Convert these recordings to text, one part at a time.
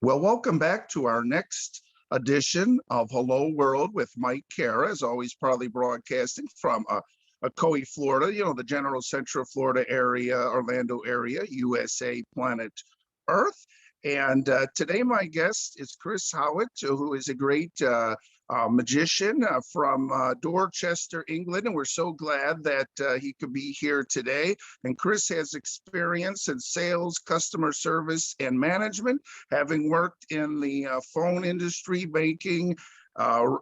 Well, welcome back to our next edition of Hello World with Mike Cara, as always, proudly broadcasting from Ocoee, Florida, the general Central Florida area, Orlando area, USA, planet Earth. And today my guest is Chris Howat, who is a great magician from Dorchester, England. And we're so glad that he could be here today. And Chris has experience in sales, customer service, and management, having worked in the phone industry, banking,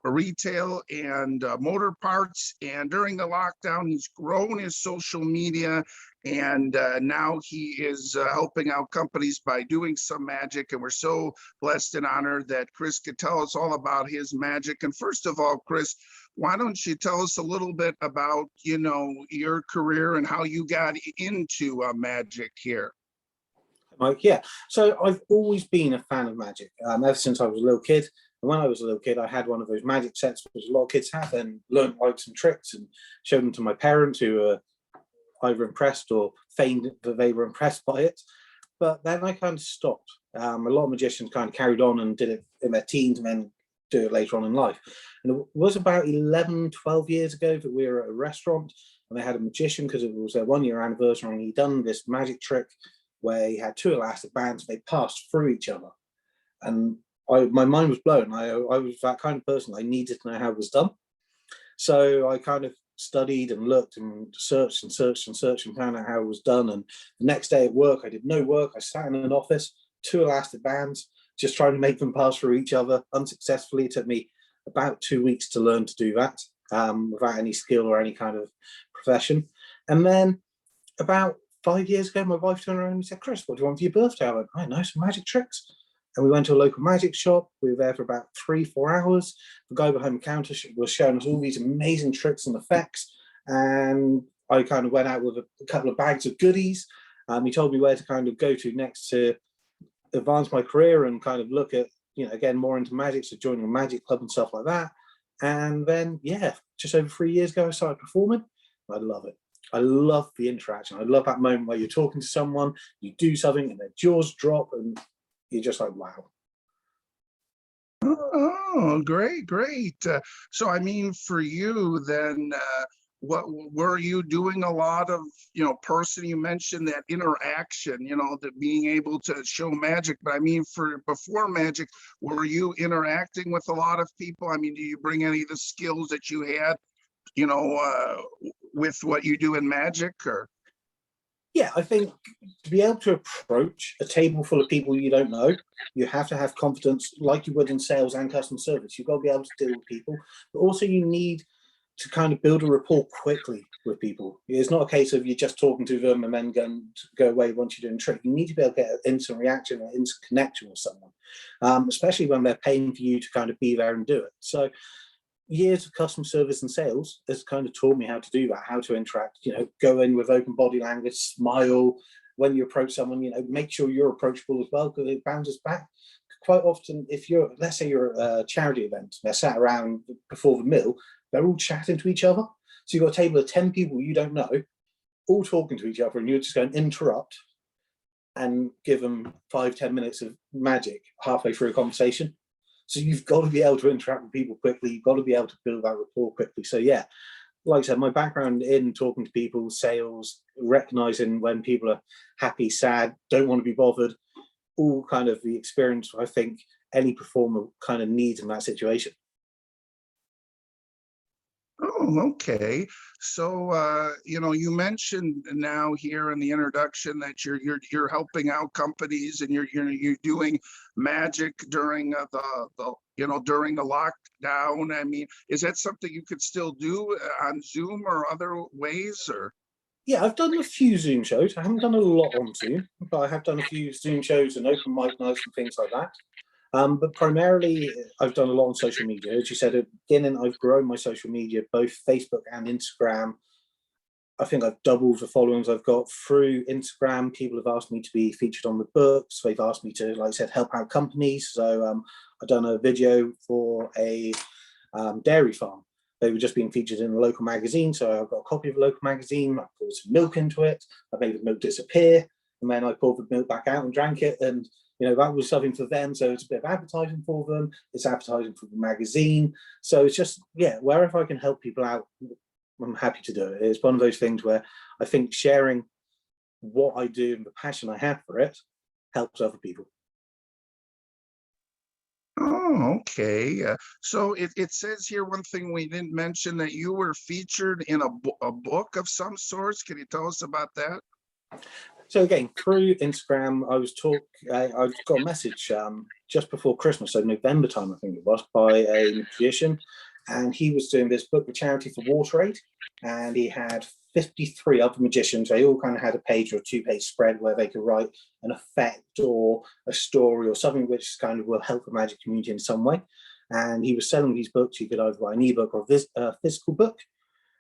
retail, and motor parts. And during the lockdown, he's grown his social media, and now he is helping out companies by doing some magic. And we're so blessed and honored that Chris could tell us all about his magic. And first of all, Chris, why don't you tell us a little bit about, your career and how you got into magic here? Mike, yeah. So I've always been a fan of magic ever since I was a little kid. And when I was a little kid, I had one of those magic sets, which a lot of kids have, and learned like some tricks and showed them to my parents, who were either impressed or feigned that they were impressed by it. But then I kind of stopped. A lot of magicians kind of carried on and did it in their teens and then do it later on in life. And it was about 11, 12 years ago that we were at a restaurant and they had a magician, because it was their 1 year anniversary, and he'd done this magic trick where he had two elastic bands, they passed through each other. And my mind was blown. I was that kind of person. I needed to know how it was done. So I kind of studied and looked and searched and found out how it was done. And the next day at work, I did no work. I sat in an office, two elastic bands, just trying to make them pass through each other unsuccessfully. It took me about 2 weeks to learn to do that without any skill or any kind of profession. And then about 5 years ago, my wife turned around and said, "Chris, what do you want for your birthday?" I went, "I know, some magic tricks." And we went to a local magic shop. We were there for about 3-4 hours. The guy behind the counter was showing us all these amazing tricks and effects. And I kind of went out with a couple of bags of goodies. He told me where to kind of go to next to advance my career and kind of look at, again, more into magic. So joining a magic club and stuff like that. And then, yeah, just over 3 years ago, I started performing. I love it. I love the interaction. I love that moment where you're talking to someone, you do something and their jaws drop and you're just like, wow. Oh, great. So, I mean, for you then, what were you doing a lot of, you mentioned that interaction, that being able to show magic, but I mean, for before magic, were you interacting with a lot of people? I mean, do you bring any of the skills that you had, with what you do in magic, or? Yeah, I think to be able to approach a table full of people you don't know, you have to have confidence like you would in sales and customer service. You've got to be able to deal with people, but also you need to kind of build a rapport quickly with people. It's not a case of you're just talking to them and then go away once you're doing a trick. You need to be able to get an instant reaction, an instant connection with someone, especially when they're paying for you to kind of be there and do it. So years of customer service and sales has kind of taught me how to do that, how to interact, go in with open body language, smile. When you approach someone, make sure you're approachable as well, because it bounces back. Quite often, if let's say you're at a charity event, they're sat around before the meal, they're all chatting to each other. So you've got a table of 10 people you don't know, all talking to each other, and you're just going to interrupt and give them 5-10 minutes of magic halfway through a conversation. So you've got to be able to interact with people quickly. You've got to be able to build that rapport quickly. So yeah, like I said, my background in talking to people, sales, recognizing when people are happy, sad, don't want to be bothered, all kind of the experience I think any performer kind of needs in that situation. Oh, okay. So, you mentioned now here in the introduction that you're helping out companies and you're doing magic during during the lockdown. I mean, is that something you could still do on Zoom or other ways, or? Yeah, I've done a few Zoom shows. I haven't done a lot on Zoom, but I have done a few Zoom shows and open mic nights and things like that. But primarily, I've done a lot on social media. As you said at the beginning, I've grown my social media, both Facebook and Instagram. I think I've doubled the followings I've got through Instagram. People have asked me to be featured on the books. They've asked me to, like I said, help out companies. So I've done a video for a dairy farm. They were just being featured in a local magazine. So I've got a copy of a local magazine. I poured some milk into it. I made the milk disappear. and then I poured the milk back out and drank it, and that was something for them. So it's a bit of advertising for them. It's advertising for the magazine. So it's just, wherever I can help people out, I'm happy to do it. It's one of those things where I think sharing what I do and the passion I have for it helps other people. Oh, okay. So it says here one thing we didn't mention, that you were featured in a book of some sorts. Can you tell us about that? So again, through Instagram, I got a message just before Christmas, so November time, I think it was, by a magician, and he was doing this book with charity for Water Aid, and he had 53 other magicians. They all kind of had a page or a 2-page spread where they could write an effect or a story or something which kind of will help the magic community in some way. And he was selling these books. You could either buy an ebook or a physical book.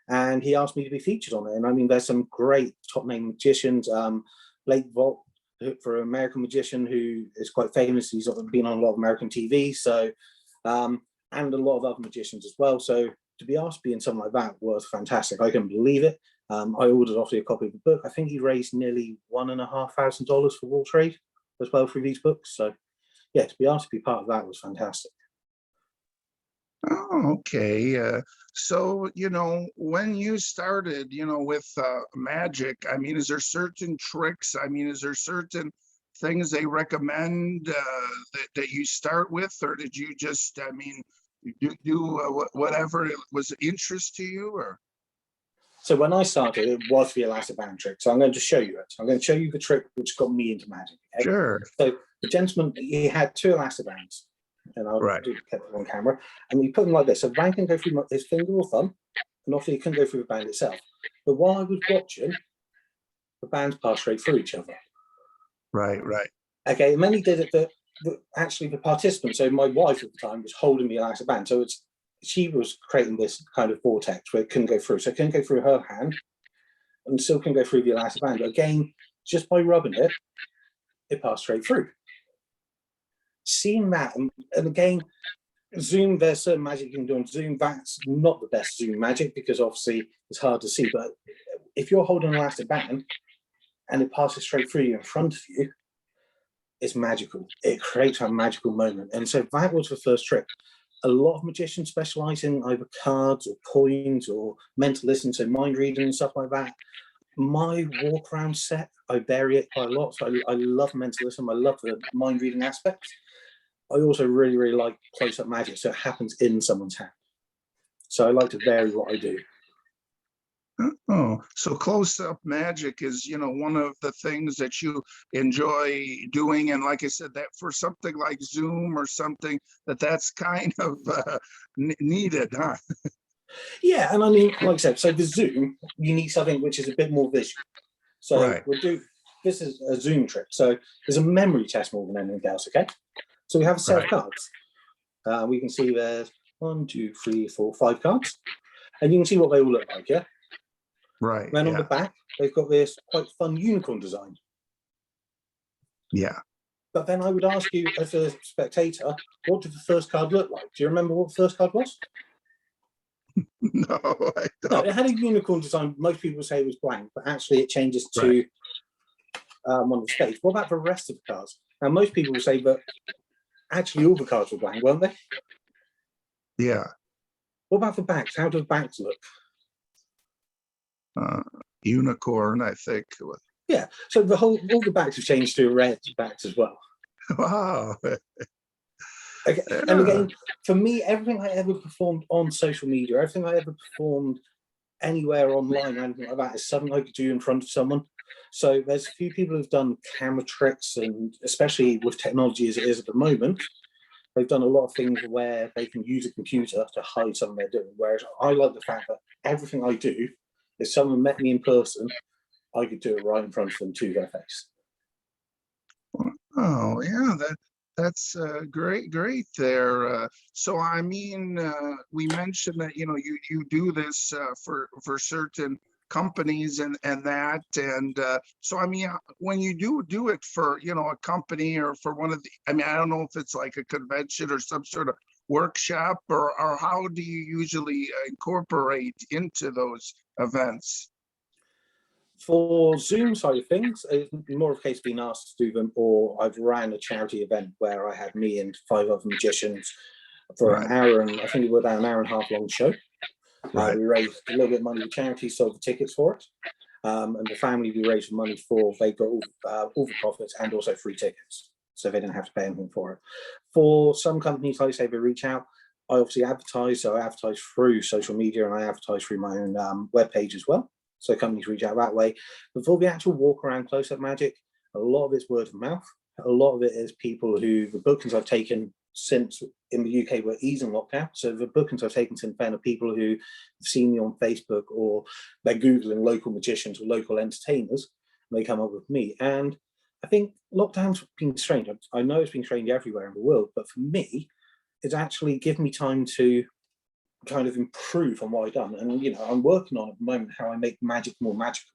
And he asked me to be featured on it. And I mean, there's some great top name magicians. Blake Volt, for an American magician who is quite famous. He's been on a lot of American TV. So, and a lot of other magicians as well. So to be asked to be in something like that was fantastic. I couldn't believe it. I ordered off a copy of the book. I think he raised nearly $1,500 for Water Aid as well through these books. So yeah, to be asked to be part of that was fantastic. Oh, okay. So, when you started, with magic, I mean, is there certain tricks? I mean, is there certain things they recommend that you start with, or did you just, I mean, do whatever was of interest to you, or? So when I started, it was the elastic band trick. So I'm going to show you it. I'm going to show you the trick which got me into magic. Okay? Sure. So the gentleman, he had 2 elastic bands, and I'll keep it on camera. And we put them like this. So the band can go through his finger or thumb, and obviously he couldn't go through the band itself. But while I was watching, the bands passed straight through each other. Right. Okay, and then he did it actually the participant, so my wife at the time, was holding the elastic band. So she was creating this kind of vortex where it couldn't go through. So it couldn't go through her hand and still can go through the elastic band. But again, just by rubbing it, it passed straight through. Seeing that, and again, Zoom, there's certain magic you can do on Zoom. That's not the best Zoom magic because obviously it's hard to see. But if you're holding an elastic band and it passes straight through you in front of you, it's magical. It creates a magical moment. And so that was the first trick. A lot of magicians specialize in either cards or coins or mentalism, so mind reading and stuff like that. My walk around set, I vary it quite a lot. So I love mentalism. I love the mind reading aspect. I also really, really like close up magic. So it happens in someone's hand. So I like to vary what I do. Oh, so close-up magic is, one of the things that you enjoy doing. And like I said, that for something like Zoom or something, that's kind of needed, huh? Yeah, and I mean, like I said, so the Zoom, you need something which is a bit more visual. So this is a Zoom trick. So there's a memory test more than anything else, okay? So we have a set of cards. We can see there's 1, 2, 3, 4, 5 cards. And you can see what they all look like, yeah? Right. Then on the back, they've got this quite fun unicorn design. Yeah. But then I would ask you, as a spectator, what did the first card look like? Do you remember what the first card was? No, I don't. No, it had a unicorn design. Most people say it was blank, but actually it changes to one of the spades. What about the rest of the cards? Now, most people will say that actually all the cards were blank, weren't they? Yeah. What about the backs? How do the backs look? Unicorn, I think. Yeah, so all the backs have changed to red backs as well. Wow. Okay. Yeah. And again, for me, everything I ever performed on social media, everything I ever performed anywhere online, anything like that, is something I could do in front of someone. So there's a few people who've done camera tricks, and especially with technology as it is at the moment, they've done a lot of things where they can use a computer to hide something they're doing. Whereas I like the fact that everything I do, if someone met me in person, I could do it right in front of them to their face. Oh, yeah, that's great there. So I mean, we mentioned that you do this for certain companies and that, and so I mean, when you do it for a company or for one of the, I mean, I don't know if it's like a convention or some sort of workshop, or how do you usually incorporate into those events? For Zoom side of things, it's more of a case of being asked to do them, or I've ran a charity event where I had me and 5 other magicians for an Right, hour, and I think it was about an hour and a half long show. right. We raised a little bit of money for charity, sold the tickets for it. And the family we raised money for, they got all the profits and also free tickets. So they didn't have to pay anything for it. For some companies, like I say, they reach out. I obviously advertise, so I advertise through social media and I advertise through my own webpage as well. So companies reach out that way. But for the actual walk around close-up magic, a lot of it's word of mouth. A lot of it is people who, the bookings I've taken since in the UK were easing lockdown. So the bookings I've taken since then are people who have seen me on Facebook, or they're Googling local magicians or local entertainers, and they come up with me. And I think lockdown's been strange. I know it's been strange everywhere in the world, but for me, it's actually given me time to kind of improve on what I've done. And, you know, I'm working on at the moment how I make magic more magical.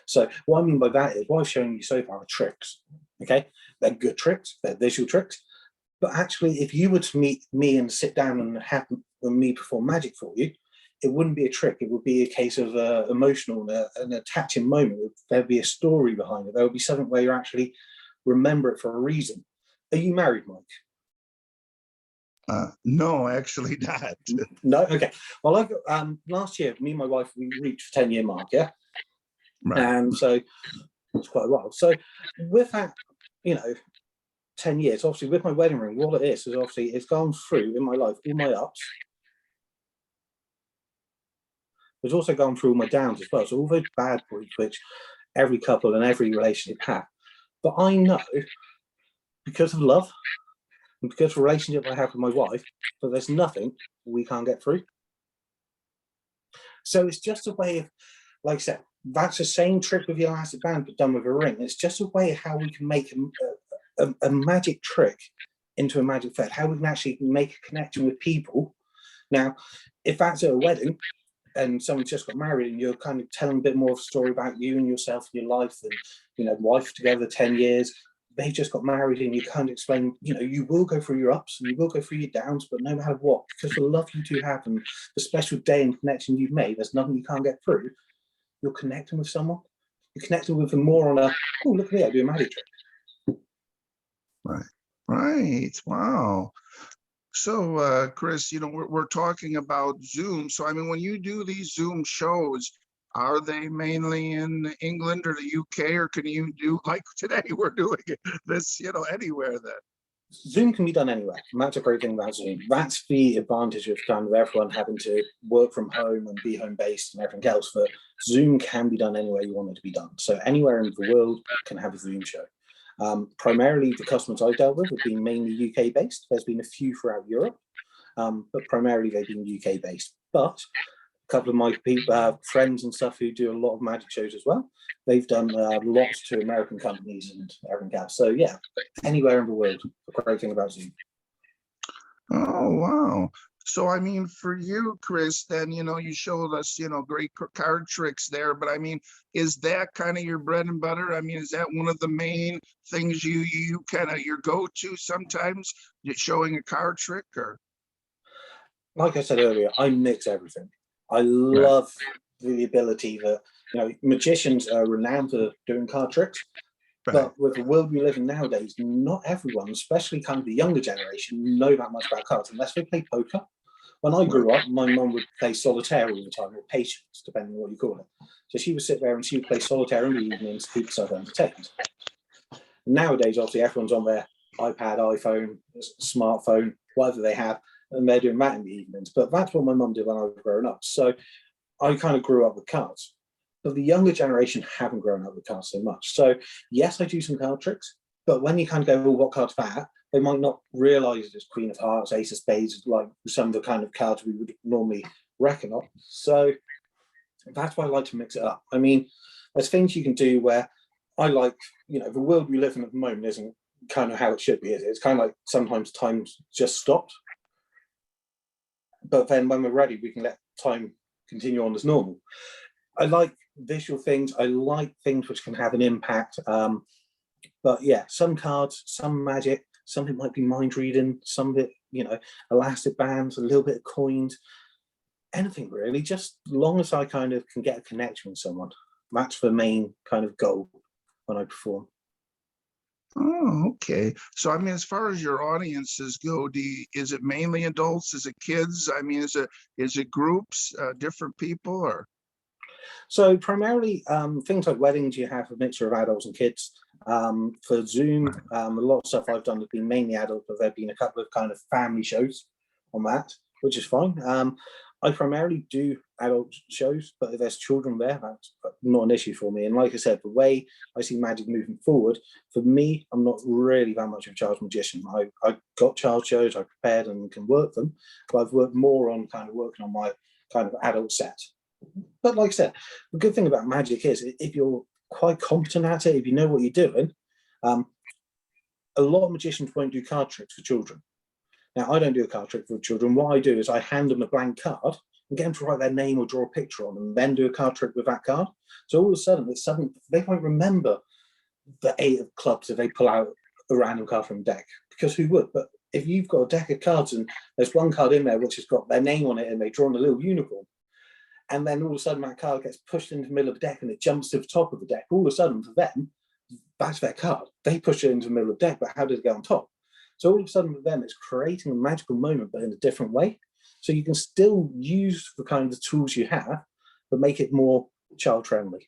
So what I mean by that is what I've shown you so far are tricks, okay? They're good tricks, they're visual tricks. But actually, if you were to meet me and sit down and have me perform magic for you, it wouldn't be a trick. It would be a case of emotional, an attaching moment. There'd be a story behind it. There would be something where you actually remember it for a reason. Are you married, Mike? No, actually not. No? Okay. Well, last year, me and my wife, we reached the 10-year mark, yeah? Right. And so it's quite a while. So with that, you know, 10 years, obviously with my wedding ring, what it is obviously it's gone through in my life all my ups. It's also gone through all my downs as well. So all those bad points which every couple and every relationship have. But I know because of love and because of the relationship I have with my wife, that there's nothing we can't get through. So it's just a way of, like I said, that's the same trick with the elastic band but done with a ring. It's just a way of how we can make a magic trick into a magic thread, how we can actually make a connection with people. Now, if that's at a wedding and someone's just got married and you're kind of telling a bit more of a story about you and yourself and your life, and, you know, wife together 10 years, they just got married, and you kind of explain, you know, you will go through your ups and you will go through your downs, but no matter what, because the love you two have and the special day and connection you've made, there's nothing you can't get through. You're connecting with someone. You're connecting with them more on a, oh, look at me, I do a magic trick. Right. Right. Wow. So, Chris, you know, we're talking about Zoom. So, I mean, when you do these Zoom shows, are they mainly in England or the UK, or can you do like today we're doing this, you know, anywhere then? Zoom can be done anywhere. And that's a great thing about Zoom. That's the advantage of kind of everyone having to work from home and be home based and everything else. But Zoom can be done anywhere you want it to be done. So anywhere in the world can have a Zoom show. Primarily, the customers I've dealt with have been mainly UK based. There's been a few throughout Europe, but primarily they've been UK based. But a couple of my friends and stuff who do a lot of magic shows as well, they've done lots to American companies and everything else. So yeah, anywhere in the world. The great thing about Zoom. Oh, wow. So, I mean, for you, Chris, then, you know, you showed us, you know, great card tricks there, but I mean, is that kind of your bread and butter? I mean, is that one of the main things you kind of your go-to sometimes, you're showing a card trick, or? Like I said earlier, I mix everything. I Right. love the ability that, you know, magicians are renowned for doing card tricks. Right. But with the world we live in nowadays, not everyone, especially kind of the younger generation, know that much about cards unless they play poker. When I grew up, my mum would play solitaire all the time, or patience, depending on what you call it. So she would sit there and she would play solitaire in the evenings to keep herself entertained. Nowadays, obviously, everyone's on their iPad, iPhone, smartphone, whatever they have, and they're doing that in the evenings. But that's what my mum did when I was growing up. So I kind of grew up with cards. But the younger generation haven't grown up with cards so much. So yes, I do some card tricks, but when you kind of go, well, what card's that? They might not realise it's Queen of Hearts, Ace of Spades, like some of the kind of cards we would normally reckon on. So that's why I like to mix it up. I mean, there's things you can do where I like, you know, the world we live in at the moment isn't kind of how it should be, is it? It's kind of like sometimes time's just stopped. But then when we're ready, we can let time continue on as normal. I like visual things. I like things which can have an impact. But yeah, some cards, some magic, something might be mind reading, some of it, you know, elastic bands, a little bit of coins, anything really, just as long as I kind of can get a connection with someone. That's the main kind of goal when I perform. Oh, okay. So, I mean, as far as your audiences go, is it mainly adults? Is it kids? I mean, is it groups, different people, or? So primarily things like weddings, you have a mixture of adults and kids. For Zoom, a lot of stuff I've done has been mainly adult, but there have been a couple of kind of family shows on that, which is fine. I primarily do adult shows, but if there's children there, that's not an issue for me. And like I said, the way I see magic moving forward, for me, I'm not really that much of a child magician. I got child shows, I prepared and can work them, but I've worked more on kind of working on my kind of adult set. But like I said, the good thing about magic is if you're quite competent at it, if you know what you're doing, a lot of magicians won't do card tricks for children. Now, I don't do a card trick for children. What I do is I hand them a blank card and get them to write their name or draw a picture on them, and then do a card trick with that card. So all of a sudden, they won't remember the 8 of clubs if they pull out a random card from a deck, because who would? But if you've got a deck of cards and there's one card in there which has got their name on it and they've drawn a little unicorn, and then all of a sudden that card gets pushed into the middle of the deck and it jumps to the top of the deck, all of a sudden for them, that's their card. They push it into the middle of the deck, but how did it get on top? So all of a sudden for them, it's creating a magical moment, but in a different way. So you can still use the kind of tools you have, but make it more child-friendly.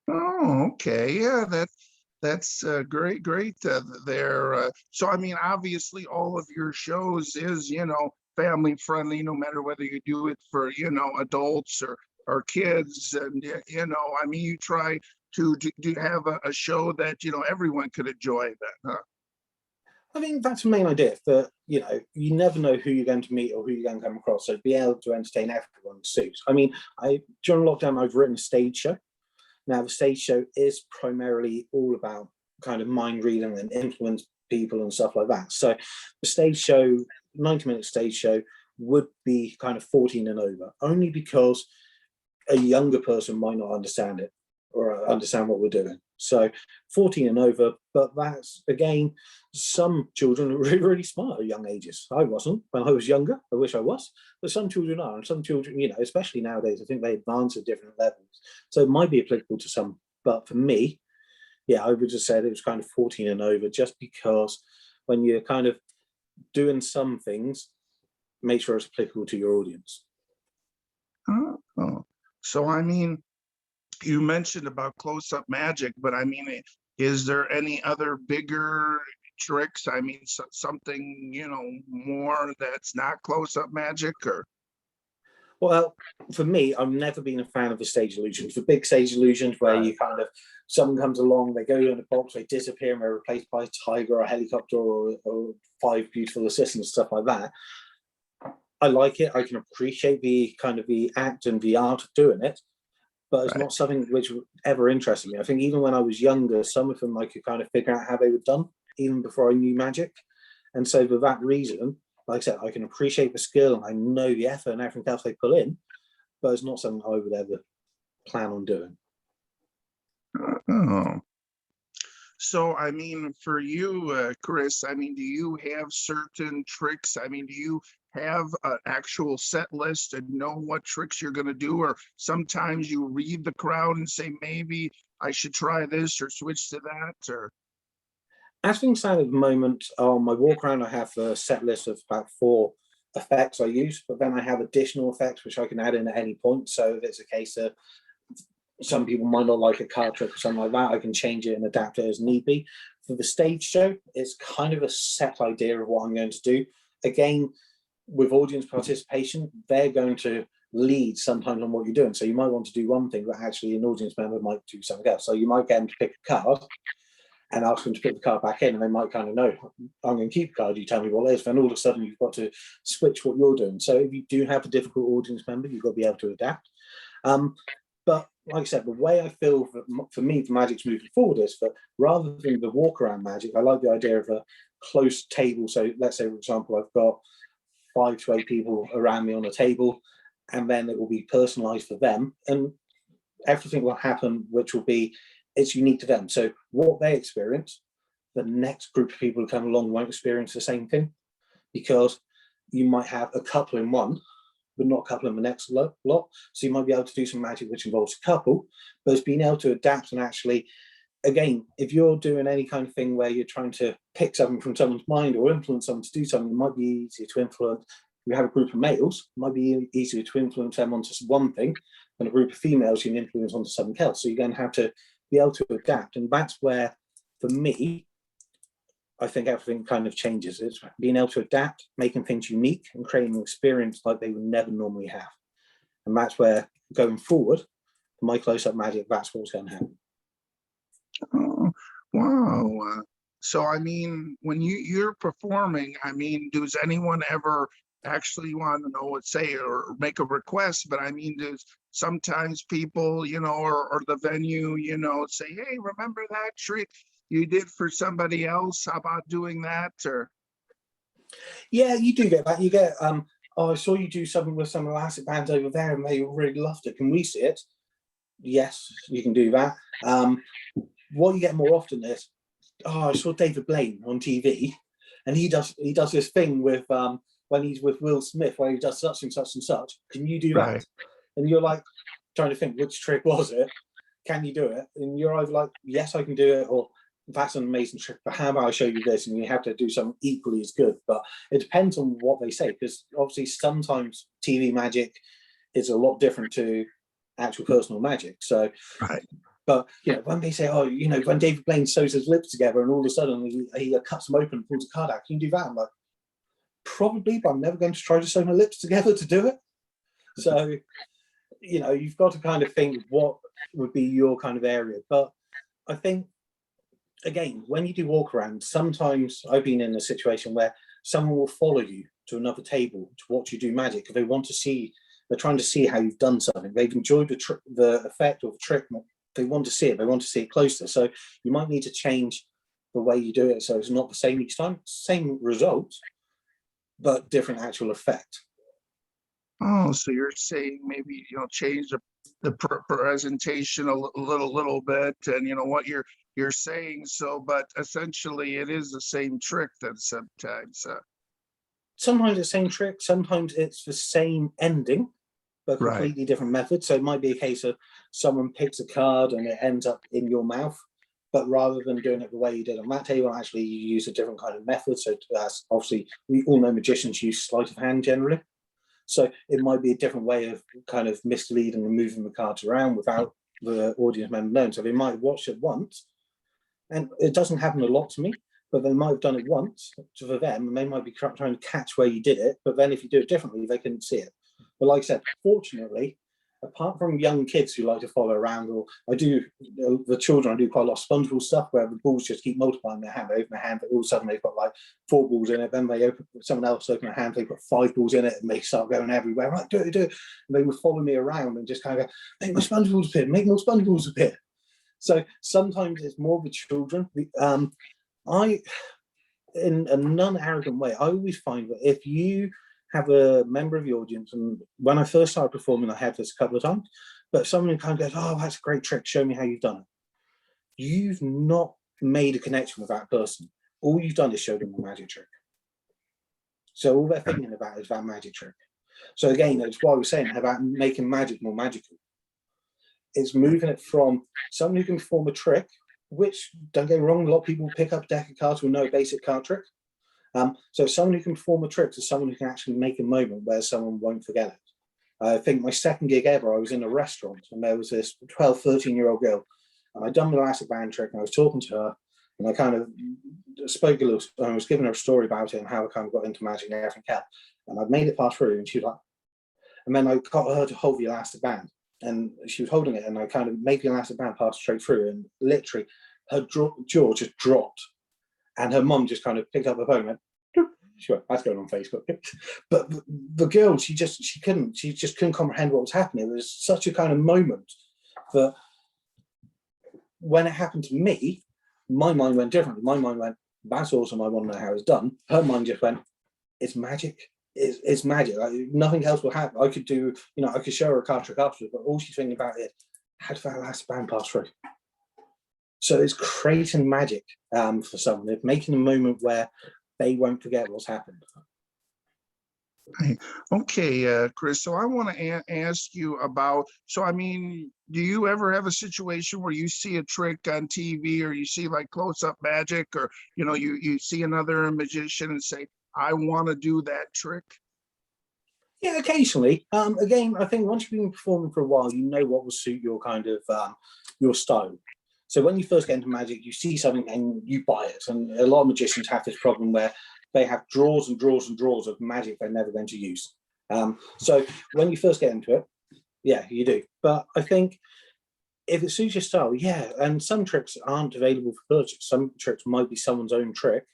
Oh, okay. Yeah, that's great, great there. So, I mean, obviously, all of your shows is, family friendly, no matter whether you do it for, adults or kids. And, I mean, you try to do have a show that, everyone could enjoy that, huh? I mean, that's the main idea, that, you never know who you're going to meet or who you're going to come across. So be able to entertain everyone suits. I mean, during lockdown, I've written a stage show. Now, the stage show is primarily all about kind of mind reading and influence people and stuff like that. So the stage show, 90-minute stage show, would be kind of 14 and over, only because a younger person might not understand it or understand what we're doing. So 14 and over, but that's, again, some children are really, really smart at young ages. I wasn't when I was younger. I wish I was, but some children are. And some children, especially nowadays, I think they advance at different levels. So it might be applicable to some, but for me, yeah, I would just say it was kind of 14 and over, just because when you're kind of doing some things, make sure it's applicable to your audience. Oh, so I mean, you mentioned about close-up magic, but I mean, is there any other bigger tricks? I mean, something, more that's not close-up magic, or? Well, for me, I've never been a fan of the stage illusions. The big stage illusions where you kind of, someone comes along, they go in a box, they disappear, and they're replaced by a tiger or a helicopter or 5 beautiful assistants, stuff like that. I like it. I can appreciate the kind of the act and the art of doing it, but it's not something which ever interested me. I think even when I was younger, some of them I could kind of figure out how they were done, even before I knew magic. And so for that reason, like I said, I can appreciate the skill and I know the effort and everything else they put in, but it's not something I would ever plan on doing. Oh. So, I mean, for you, Chris, I mean, do you have certain tricks? I mean, do you have an actual set list and know what tricks you're going to do? Or sometimes you read the crowd and say, maybe I should try this or switch to that, or? As things stand at the moment, on my walk around, I have a set list of about 4 effects I use, but then I have additional effects which I can add in at any point. So if it's a case of some people might not like a card trick or something like that, I can change it and adapt it as need be. For the stage show, it's kind of a set idea of what I'm going to do. Again, with audience participation, they're going to lead sometimes on what you're doing. So you might want to do one thing, but actually an audience member might do something else. So you might get them to pick a card and ask them to put the card back in, and they might kind of know, I'm going to keep the card, you tell me what it is. Then all of a sudden you've got to switch what you're doing. So if you do have a difficult audience member, you've got to be able to adapt. But like I said, the way I feel for me, the magic's moving forward is that rather than the walk around magic, I like the idea of a close table. So let's say, for example, I've got 5 to 8 people around me on a table, and then it will be personalized for them. And everything will happen, which will be, it's unique to them. So what they experience, the next group of people who come along won't experience the same thing, because you might have a couple in one, but not a couple in the next lot. So you might be able to do some magic which involves a couple, but it's being able to adapt and actually, again, if you're doing any kind of thing where you're trying to pick something from someone's mind or influence someone to do something, it might be easier to influence. You have a group of males, it might be easier to influence them onto one thing than a group of females you can influence onto something else. So you're going to have to be able to adapt. And that's where, for me, I think everything kind of changes. It's being able to adapt, making things unique and creating an experience like they would never normally have. And that's where, going forward, for my close-up magic, that's what's going to happen. Oh, wow. So, I mean, when you're performing, I mean, does anyone ever actually want to know what say or make a request? But I mean, does sometimes people, you know, or the venue, you know, say, hey, remember that trick you did for somebody else? How about doing that? Or yeah, you do get that. You get, oh, I saw you do something with some elastic bands over there and they really loved it. Can we see it? Yes, you can do that. What you get more often is, oh, I saw David Blaine on TV, and he does this thing with when he's with Will Smith where he does such and such and such. Can you do that? right. And you're like trying to think, which trick was it? Can you do it? And you're either like, yes, I can do it, or that's an amazing trick, but how about I show you this? And you have to do something equally as good. But it depends on what they say, because obviously sometimes TV magic is a lot different to actual personal magic. So Right. but you know, when they say, oh, you know, when David Blaine sews his lips together and all of a sudden he cuts them open and pulls a card out, can you do that? I'm like, probably, but I'm never going to try to sew my lips together to do it. So, you know, you've got to kind of think what would be your kind of area. But I think, again, when you do walk around, sometimes I've been in a situation where someone will follow you to another table to watch you do magic because they want to see, they're trying to see how you've done something. They've enjoyed the effect of the trick. They want to see it. They want to see it closer. So you might need to change the way you do it so it's not the same each time. Same result, but different actual effect. Oh, so you're saying maybe, you know, change the presentation a little bit, and you know what you're saying. So, but essentially, it is the same trick then sometimes. Sometimes it's the same trick. Sometimes it's the same ending, but Right. completely different method. So it might be a case of someone picks a card and it ends up in your mouth, but rather than doing it the way you did on that table, actually you use a different kind of method. So that's obviously, we all know magicians use sleight of hand generally. So it might be a different way of kind of misleading and moving the cards around without the audience member knowing. So they might watch it once, and it doesn't happen a lot to me, but they might have done it once for them, and they might be trying to catch where you did it. But then if you do it differently, they can see it. But like I said, fortunately, apart from young kids who like to follow around, or I do, the children, I do quite a lot of SpongeBob stuff where the balls just keep multiplying their hand. They open their hand, but all of a sudden they've got like 4 balls in it. Then they open, someone else open their hand, they put 5 balls in it, and they start going everywhere. I'm like, do it. And they would follow me around and just kind of go, make my SpongeBobs appear, make more SpongeBobs appear. So sometimes it's more the children. In a non-arrogant way, I always find that if you have a member of the audience, and when I first started performing, I had this a couple of times, but someone kind of goes, oh, that's a great trick, show me how you've done it. You've not made a connection with that person. All you've done is show them a magic trick. So all they're thinking about is that magic trick. So again, that's what I was saying about making magic more magical. It's moving it from someone who can perform a trick, which, don't get me wrong, a lot of people pick up a deck of cards will know a basic card trick. So someone who can perform a trick to someone who can actually make a moment where someone won't forget it. I think my second gig ever, I was in a restaurant and there was this 12, 13-year-old girl, and I'd done the elastic band trick and I was talking to her, and I kind of spoke a little, I was giving her a story about it and how I kind of got into magic and everything else. And I'd made it pass through, and she was like, and then I got her to hold the elastic band, and she was holding it, and I kind of made the elastic band pass straight through, and literally her jaw just dropped. And her mum just kind of picked up the phone and went, sure, that's going on Facebook. But the girl, she just couldn't comprehend what was happening. It was such a kind of moment that when it happened to me, my mind went differently. My mind went, that's awesome, I want to know how it's done. Her mind just went, it's magic. It's magic. Like, nothing else will happen. I could do, you know, I could show her a card trick afterwards, but all she's thinking about is, how did that last band pass through? So it's creating magic for someone. It's making a moment where they won't forget what's happened. Right. Okay, Chris, so I want to ask you about, so I mean, do you ever have a situation where you see a trick on TV or you see like close-up magic or, you see another magician and say, I want to do that trick? Yeah, occasionally. Again, I think once you've been performing for a while, you know what will suit your kind of your style. So when you first get into magic, you see something and you buy it. And a lot of magicians have this problem where they have drawers and drawers and drawers of magic they're never going to use. So when you first get into it, yeah, you do. But I think if it suits your style, yeah. And some tricks aren't available for purchase. Some tricks might be someone's own trick,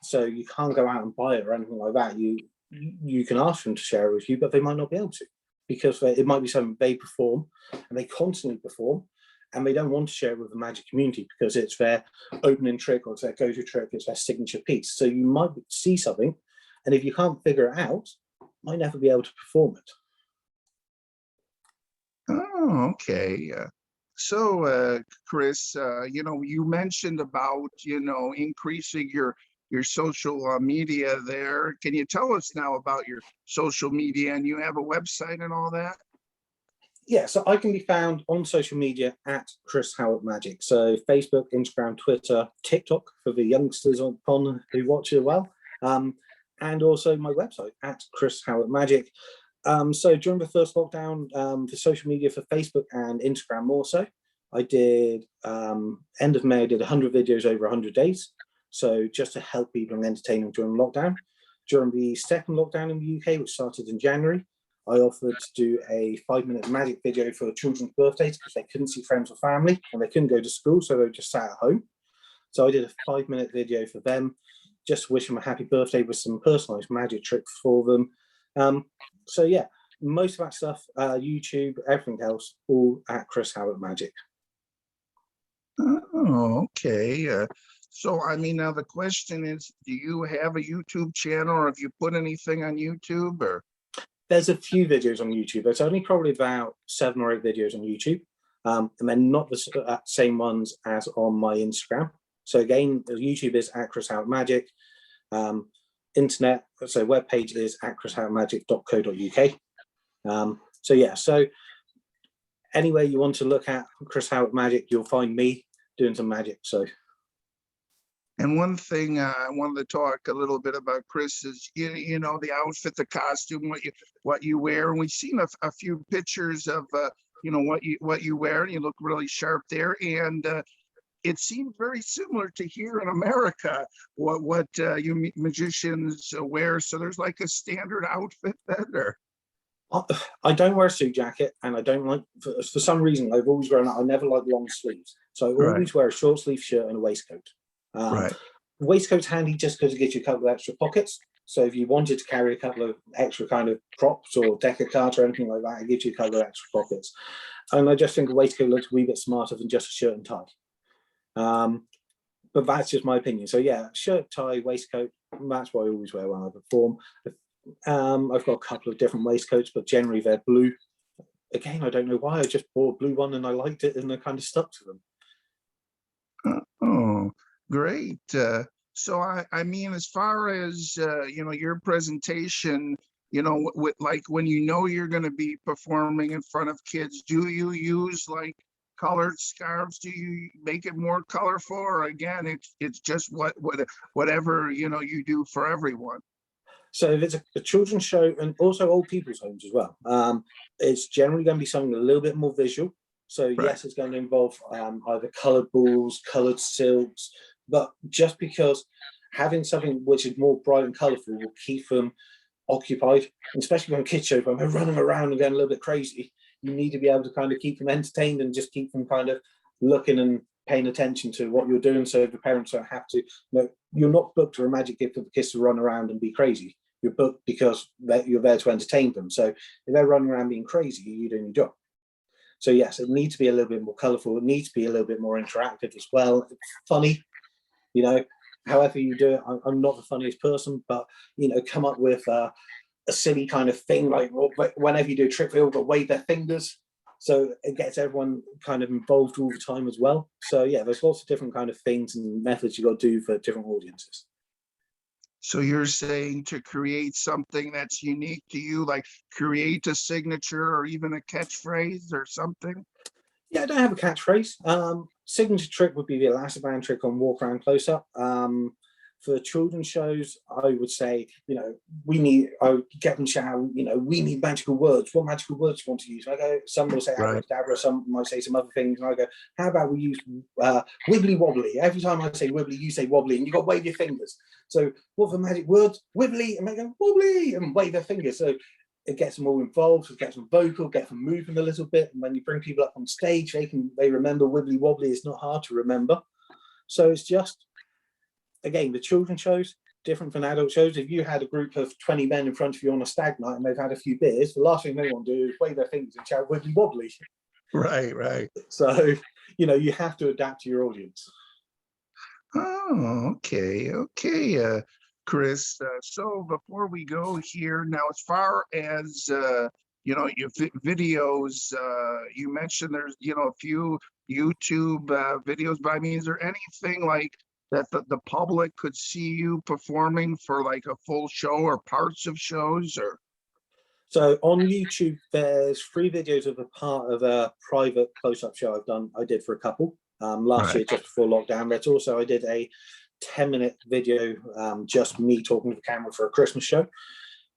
so you can't go out and buy it or anything like that. You can ask them to share it with you, but they might not be able to because it might be something they perform and they constantly perform, and they don't want to share it with the magic community because it's their opening trick or it's their go-to trick, it's their signature piece. So you might see something, and if you can't figure it out, you might never be able to perform it. Oh, okay. So, Chris, you mentioned about, increasing your social media there. Can you tell us now about your social media, and you have a website and all that? Yeah, so I can be found on social media at Chris Howat Magic. So Facebook, Instagram, Twitter, TikTok for the youngsters on who watch it well, and also my website at Chris Howat Magic. So during the first lockdown, the social media for Facebook and Instagram more so, I did end of May, I did 100 videos over 100 days. So just to help people and entertain them during lockdown. During the second lockdown in the UK, which started in January, I offered to do a 5-minute magic video for children's birthdays because they couldn't see friends or family and they couldn't go to school, so they just sat at home. So I did a 5-minute video for them, just to wish them a happy birthday with some personalized magic tricks for them. So yeah, most of that stuff, YouTube, everything else, all at Chris Howat Magic. Oh, okay. So, I mean, now the question is, do you have a YouTube channel or have you put anything on YouTube or? There's a few videos on YouTube. There's only probably about 7 or 8 videos on YouTube. And they're not the same ones as on my Instagram. So again, YouTube is at Chris Howat Magic. Internet, so webpage is at chrishowatmagic.co.uk. So yeah, so anywhere you want to look at Chris Howat Magic, you'll find me doing some magic. So. And one thing I wanted to talk a little bit about, Chris, is the outfit, the costume, what you wear, and we've seen a few pictures of what you wear, and you look really sharp there. And it seems very similar to here in America, what you magicians wear. So there's like a standard outfit there. I don't wear a suit jacket, and I don't like, for some reason, I've always grown up, I never like long sleeves. So I always wear a short sleeve shirt and a waistcoat. Right. Waistcoat's handy just because it gives you a couple of extra pockets. So if you wanted to carry a couple of extra kind of props or deck of cards or anything like that, it gives you a couple of extra pockets. And I just think a waistcoat looks a wee bit smarter than just a shirt and tie. But that's just my opinion. So yeah, shirt, tie, waistcoat, that's what I always wear when I perform. I've got a couple of different waistcoats, but generally they're blue. Again, I don't know why. I just bought a blue one and I liked it and I kind of stuck to them. Oh, great. So I mean, as far as your presentation, with like when you're going to be performing in front of kids, do you use like colored scarves? Do you make it more colorful, or again, it's just whatever you do for everyone? So if it's a children's show and also old people's homes as well, it's generally going to be something a little bit more visual. So yes, it's going to involve either coloured balls, coloured silks, but just because having something which is more bright and colourful will keep them occupied, and especially when kids show when they're running around and going a little bit crazy, you need to be able to kind of keep them entertained and just keep them kind of looking and paying attention to what you're doing, so the parents don't have to. You're not booked for a magic gift for the kids to run around and be crazy. You're booked because you're there to entertain them. So if they're running around being crazy, you're doing your job. So yes, it needs to be a little bit more colourful. It needs to be a little bit more interactive as well. Funny, however you do it. I'm not the funniest person, but come up with a silly kind of thing, like whenever you do a trick, they all got to wave their fingers. So it gets everyone kind of involved all the time as well. So yeah, there's lots of different kind of things and methods you got to do for different audiences. So you're saying to create something that's unique to you, like create a signature or even a catchphrase or something? Yeah, I don't have a catchphrase. Signature trick would be the elastomer trick on walk around close up. For children's shows, I would say, I would get them shout, we need magical words. What magical words do you want to use? And I go, some will say Right. abracadabra, some might say some other things. And I go, how about we use wibbly wobbly? Every time I say wibbly, you say wobbly, and you got to wave your fingers. So what are the magic words? Wibbly, and they go wobbly, and wave their fingers. So it gets them all involved, it gets them vocal, gets them moving a little bit. And when you bring people up on stage, they remember wibbly wobbly. It's not hard to remember. So it's just, again, the children's shows, different from adult shows. If you had a group of 20 men in front of you on a stag night and they've had a few beers, the last thing they want to do is wave their fingers and shout wibbly wobbly. Right, right. So, you have to adapt to your audience. Oh, okay, okay, Chris. So before we go here, now as far as your videos, you mentioned there's a few YouTube videos. But I mean, is there anything like that the public could see you performing for like a full show or parts of shows or? So on YouTube, there's 3 videos of a part of a private close-up show I did for a couple last year, just before lockdown. But also I did a 10-minute video, just me talking to the camera for a Christmas show.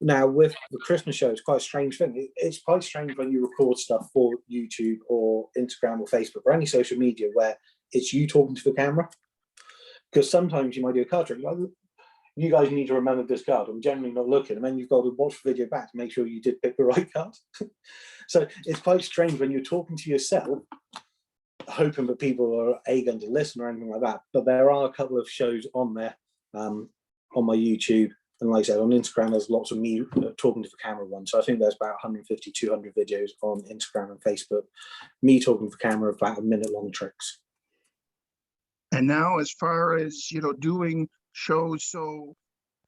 Now with the Christmas show, it's quite a strange thing. It's quite strange when you record stuff for YouTube or Instagram or Facebook or any social media where it's you talking to the camera. Because sometimes you might do a card trick. You guys need to remember this card. I'm generally not looking. And then you've got to watch the video back to make sure you did pick the right card. So it's quite strange when you're talking to yourself, hoping that people are going to listen or anything like that. But there are a couple of shows on there on my YouTube. And like I said, on Instagram, there's lots of me talking to the camera one. So I think there's about 150, 200 videos on Instagram and Facebook, me talking to the camera about 1-minute-long tricks. And now as far as, doing shows, so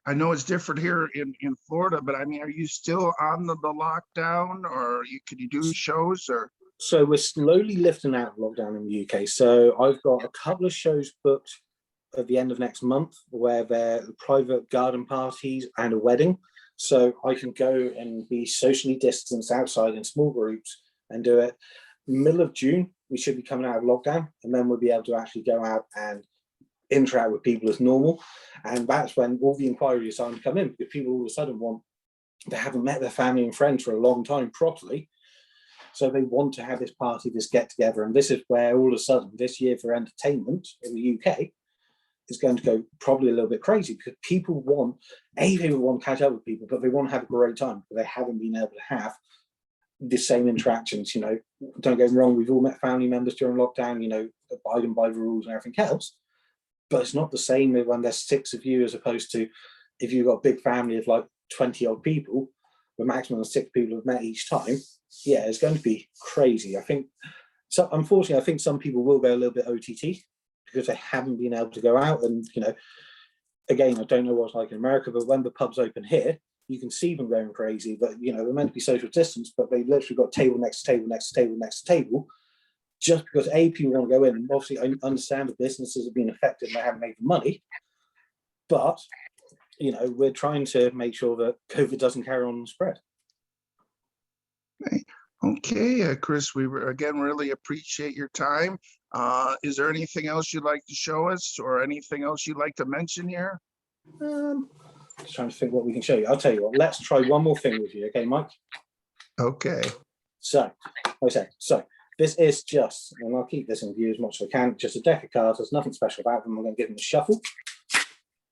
I know it's different here in Florida, but I mean, are you still on the lockdown or can you do shows or? So we're slowly lifting out of lockdown in the UK. So I've got a couple of shows booked at the end of next month where they're private garden parties and a wedding. So I can go and be socially distanced outside in small groups and do it. Middle of June, we should be coming out of lockdown, and then we'll be able to actually go out and interact with people as normal. And that's when all the inquiries are starting to come in, because people all of a sudden they haven't met their family and friends for a long time properly. So they want to have this party, this get together. And this is where all of a sudden this year for entertainment in the UK is going to go probably a little bit crazy, because people want to catch up with people, but they want to have a great time, but they haven't been able to have the same interactions. Don't get me wrong, we've all met family members during lockdown, abiding by the rules and everything else, but it's not the same when there's 6 of you, as opposed to if you've got a big family of like 20 odd people, the maximum of 6 people have met each time. Yeah, it's going to be crazy. I think, so unfortunately, I think some people will go a little bit OTT because they haven't been able to go out. And, again, I don't know what's like in America, but when the pubs open here, you can see them going crazy. But, they're meant to be social distance, but they literally got table next to table, next to table, next to table, just because people want to go in. And obviously, I understand the businesses have been affected and they haven't made the money. But, we're trying to make sure that COVID doesn't carry on and spread. Okay, Chris, we again really appreciate your time. Is there anything else you'd like to show us or anything else you'd like to mention here? Just trying to think what we can show you. I'll tell you what, let's try one more thing with you. Okay, Mike? Okay. So this is just, and I'll keep this in view as much as I can, just a deck of cards. There's nothing special about them. I'm going to give them a shuffle,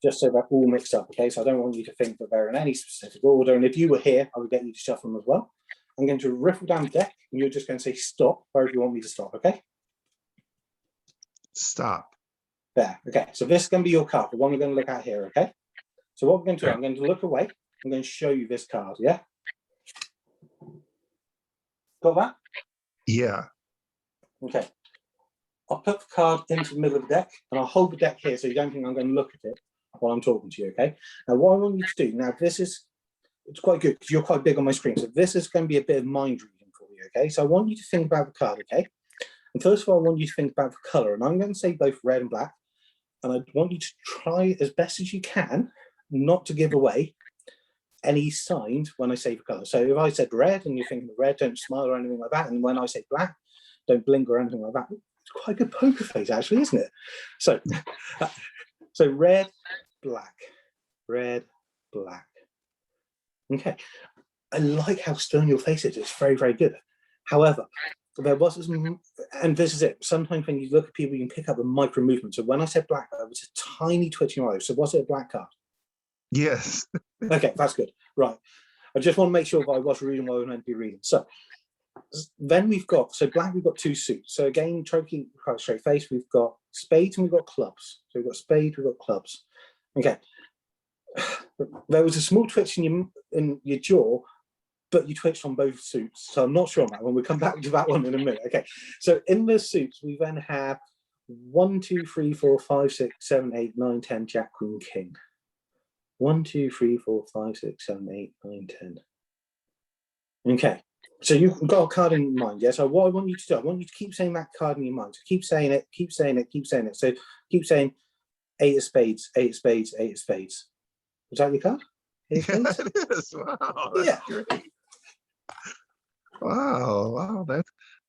just so they're all mixed up. Okay, so I don't want you to think that they're in any specific order. And if you were here, I would get you to shuffle them as well. I'm going to riffle down the deck, and you're just going to say stop wherever you want me to stop, okay? Stop. There, okay. So this is going to be your card, the one we're going to look at here, okay? So what we're going to do, I'm going to look away. I'm going to show you this card, yeah? Got that? Yeah. Okay. I'll put the card into the middle of the deck, and I'll hold the deck here so you don't think I'm going to look at it while I'm talking to you, okay? Now, what I want you to do, now this is, it's quite good because you're quite big on my screen. So this is going to be a bit of mind reading for you, okay? So I want you to think about the card, okay? And first of all, I want you to think about the color. And I'm going to say both red and black. And I want you to try as best as you can not to give away any signs when I say the color. So if I said red and you're thinking of red, don't smile or anything like that. And when I say black, don't blink or anything like that. It's quite a good poker face, actually, isn't it? So, so red, black, red, black. Okay. I like how stern your face is. It's very, very good. However, there was some, and this is it. Sometimes when you look at people, you can pick up a micro movement. So when I said black, it was a tiny twitching eyes. So was it a black card? Yes. Okay, that's good. Right. I just want to make sure that I was reading what I was meant to be reading. So then we've got, so black, we've got two suits. So again, try to keep quite a straight face. We've got spades and we've got clubs. So we've got spades, we've got clubs. Okay. There was a small twitch in your jaw, but you twitched on both suits. So I'm not sure on that one. We'll come back to that one in a minute. Okay. So in the suits, we then have 1, 2, 3, 4, 5, 6, 7, 8, 9, 10, Jack, Queen, King. 1, 2, 3, 4, 5, 6, 7, 8, 9, 10. Okay. So you've got a card in your mind, yeah? So what I want you to do, I want you to keep saying that card in your mind. So keep saying it, keep saying it, keep saying it. So keep saying 8 of spades, 8 of spades, 8 of spades. Was that your card? 8 of spades? Yeah, it is. Wow, that's great. Wow,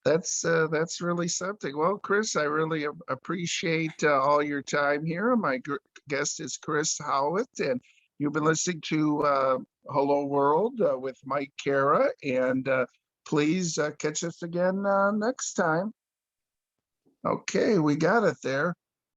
that's really something. Well, Chris, I really appreciate all your time here. My guest is Chris Howat, and you've been listening to Hello World with Mike Cara, and please catch us again next time. Okay, we got it there.